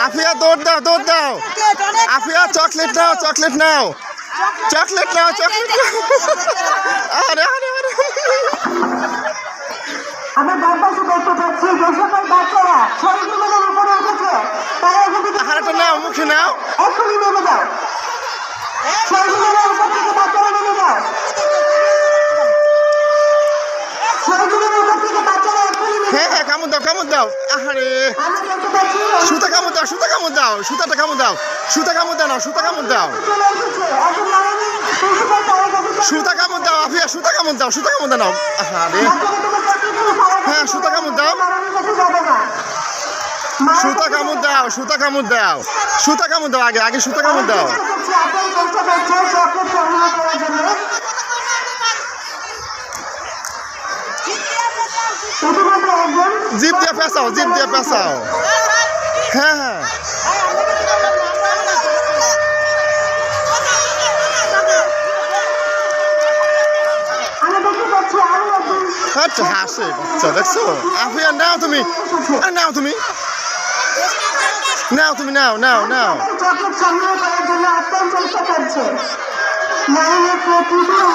আফিয়া দৌড় দাও দৌড় দাও আফিয়া চকলেট নাও চকলেট নাও চকলেট নাও চকলেট নাও আরে আরে আরে আমার বাম পাশে দেখতে পাচ্ছি যে সকল বাচ্চারা শরীরের উপরে উঠেছে তারা এখান থেকে আহারটা নাও মুখে নাও এক্ষুনি নেমে যাও শরীরের উপর থেকে বাচ্চারা নেমে যাও শরীরের উপর থেকে বাচ্চারা এক্ষুনি নেমে হ্যাঁ হ্যাঁ কামড় দাও আহারে আমি দেখতে পাচ্ছি সুতা কামড় দাও সুতাটা কামড় দাও সুতা কামড় দাও না সুতা কামড় দাও চলে এসেছে এখন মাননীয় প্রিন্সিপাল স্যারের কাছে সুতা কামড় দাও আফিয়া সুতা কামড় দাও নাও আহারে বাচ্চাকে তুমি প্রতিদিন স্যারের কাছে হ্যাঁ সুতা কামড় দাও মাননীয় কাছে যাবে না সুতা কামড় দাও সুতা কামড় দাও আগে সুতা কামড় দাও আপনার চেষ্টা করছে চকলেট সংগ্রহ করার জন্য ইতিমধ্যে একজন জিপ দিয়ে পেঁচাও হ্যাঁ হ্যাঁ আমি দেখতে পাচ্ছি আরো একজন আচ্ছা হাসে বাচ্চা দেখছো আফিয়া নাও তুমি নাও চকলেট সংগ্রহ করার জন্য আপ্রাণ চেষ্টা করছে মাননীয় প্রিন্সিপাল